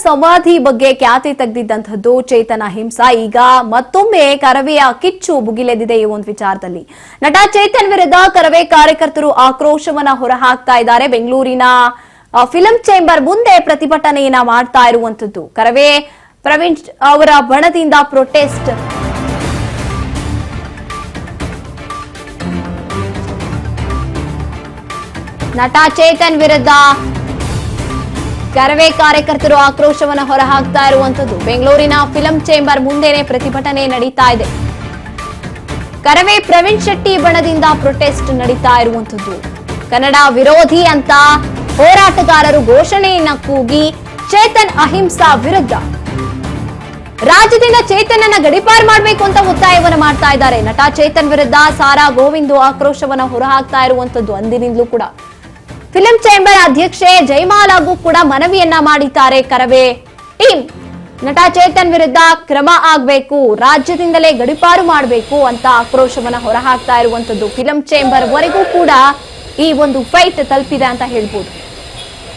ಸಮಾಧಿ ಬಗ್ಗೆ ಖ್ಯಾತಿ ತೆಗೆದಿದ್ದಂತಹದ್ದು ಚೇತನ್ ಅಹಿಂಸಾ ಈಗ ಮತ್ತೊಮ್ಮೆ ಕರವೆಯ ಕಿಚ್ಚು ಭುಗಿಲೆದಿದೆ ಈ ಒಂದು ವಿಚಾರದಲ್ಲಿ. ನಟ ಚೇತನ್ ವಿರುದ್ಧ ಕರವೇ ಕಾರ್ಯಕರ್ತರು ಆಕ್ರೋಶವನ್ನ ಹೊರಹಾಕ್ತಾ ಇದ್ದಾರೆ. ಬೆಂಗಳೂರಿನ ಫಿಲಂ ಚೇಂಬರ್ ಮುಂದೆ ಪ್ರತಿಭಟನೆಯನ್ನ ಮಾಡ್ತಾ ಇರುವಂತದ್ದು. ಕರವೇ ಪ್ರವೀಣ್ ಅವರ ಬಣದಿಂದ ಪ್ರೊಟೆಸ್ಟ್. ನಟ ಚೇತನ್ ವಿರುದ್ಧ ಕರವೇ ಕಾರ್ಯಕರ್ತರು ಆಕ್ರೋಶವನ್ನು ಹೊರಹಾಕ್ತಾ ಇರುವಂತದ್ದು. ಬೆಂಗಳೂರಿನ ಫಿಲಂ ಚೇಂಬರ್ ಮುಂದೆನೆ ಪ್ರತಿಭಟನೆ ನಡೀತಾ ಇದೆ. ಕರವೇ ಪ್ರವೀಣ್ ಶೆಟ್ಟಿ ಬಣದಿಂದ ಪ್ರೊಟೆಸ್ಟ್ ನಡೀತಾ ಇರುವಂತದ್ದು. ಕನ್ನಡ ವಿರೋಧಿ ಅಂತ ಹೋರಾಟಗಾರರು ಘೋಷಣೆಯನ್ನ ಕೂಗಿ ಚೇತನ್ ಅಹಿಂಸಾ ವಿರುದ್ಧ ರಾಜ್ಯದಿಂದ ಚೇತನನ್ನ ಗಡಿಪಾರು ಮಾಡಬೇಕು ಅಂತ ಒತ್ತಾಯವನ್ನು ಮಾಡ್ತಾ ಇದ್ದಾರೆ. ನಟ ಚೇತನ್ ವಿರುದ್ಧ ಸಾರಾ ಗೋವಿಂದ್ ಆಕ್ರೋಶವನ್ನ ಹೊರಹಾಕ್ತಾ ಇರುವಂತದ್ದು. ಅಂದಿನಿಂದಲೂ ಕೂಡ ಫಿಲಂ ಚೇಂಬರ್ ಅಧ್ಯಕ್ಷೆ ಜಯಮಾಲಾಗೂ ಕೂಡ ಮನವಿಯನ್ನ ಮಾಡಿದ್ದಾರೆ ಕರವೇ ಟೀಮ್. ನಟ ಚೇತನ್ ವಿರುದ್ಧ ಕ್ರಮ ಆಗಬೇಕು, ರಾಜ್ಯದಿಂದಲೇ ಗಡಿಪಾರು ಮಾಡಬೇಕು ಅಂತ ಆಕ್ರೋಶವನ್ನ ಹೊರಹಾಕ್ತಾ ಇರುವಂತದ್ದು. ಫಿಲಂ ಚೇಂಬರ್ ವರೆಗೂ ಕೂಡ ಈ ಒಂದು ಫೈಟ್ ತಲುಪಿದೆ ಅಂತ ಹೇಳ್ಬೋದು.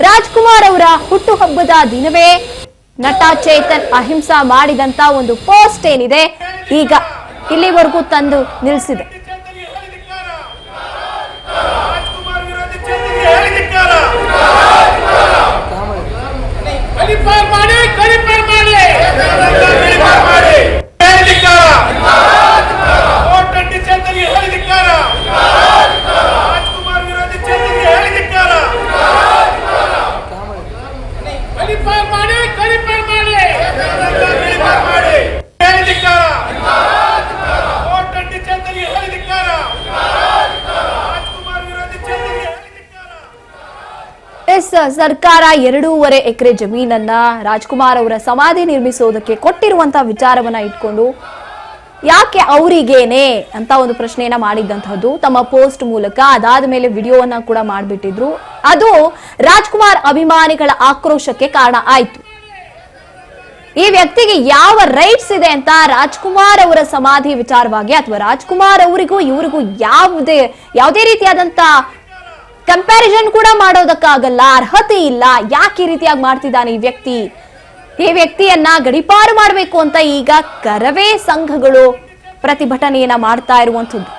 ರಾಜ್ಕುಮಾರ್ ಅವರ ಹುಟ್ಟುಹಬ್ಬದ ದಿನವೇ ನಟ ಚೇತನ್ ಅಹಿಂಸಾ ಮಾಡಿದಂತ ಒಂದು ಪೋಸ್ಟ್ ಏನಿದೆ ಈಗ ಇಲ್ಲಿವರೆಗೂ ತಂದು ನಿಲ್ಲಿಸಿದೆ. ಸರ್ಕಾರ 2.5 ಎಕರೆ ಜಮೀನನ್ನ ರಾಜ್ಕುಮಾರ್ ಅವರ ಸಮಾಧಿ ನಿರ್ಮಿಸೋದಕ್ಕೆ ಕೊಟ್ಟಿರುವಂತಹ ವಿಚಾರವನ್ನ ಇಟ್ಕೊಂಡು ಯಾಕೆ ಅವರಿಗೇನೆ ಅಂತ ಒಂದು ಪ್ರಶ್ನೆಯನ್ನ ಮಾಡಿದ್ದಂತಹದ್ದು ತಮ್ಮ ಪೋಸ್ಟ್ ಮೂಲಕ. ಅದಾದ ಮೇಲೆ ವಿಡಿಯೋವನ್ನ ಕೂಡ ಮಾಡಿಬಿಟ್ಟಿದ್ರು. ಅದು ರಾಜ್ಕುಮಾರ್ ಅಭಿಮಾನಿಗಳ ಆಕ್ರೋಶಕ್ಕೆ ಕಾರಣ ಆಯ್ತು. ಈ ವ್ಯಕ್ತಿಗೆ ಯಾವ ರೈಟ್ಸ್ ಇದೆ ಅಂತ ರಾಜ್ಕುಮಾರ್ ಅವರ ಸಮಾಧಿ ವಿಚಾರವಾಗಿ ಅಥವಾ ರಾಜ್ಕುಮಾರ್ ಅವರಿಗೂ ಇವರಿಗೂ ಯಾವುದೇ ರೀತಿಯಾದಂತ ಕಂಪ್ಯಾರಿಸನ್ ಕೂಡ ಮಾಡೋದಕ್ಕಾಗಲ್ಲ, ಅರ್ಹತೆ ಇಲ್ಲ. ಯಾಕೆ ಈ ರೀತಿಯಾಗಿ ಮಾಡ್ತಿದ್ದಾನೆ ಈ ವ್ಯಕ್ತಿಯನ್ನ ಗಡಿಪಾರು ಮಾಡಬೇಕು ಅಂತ ಈಗ ಕರವೇ ಸಂಘಗಳು ಪ್ರತಿಭಟನೆಯನ್ನ ಮಾಡ್ತಾ ಇರುವಂತದ್ದು.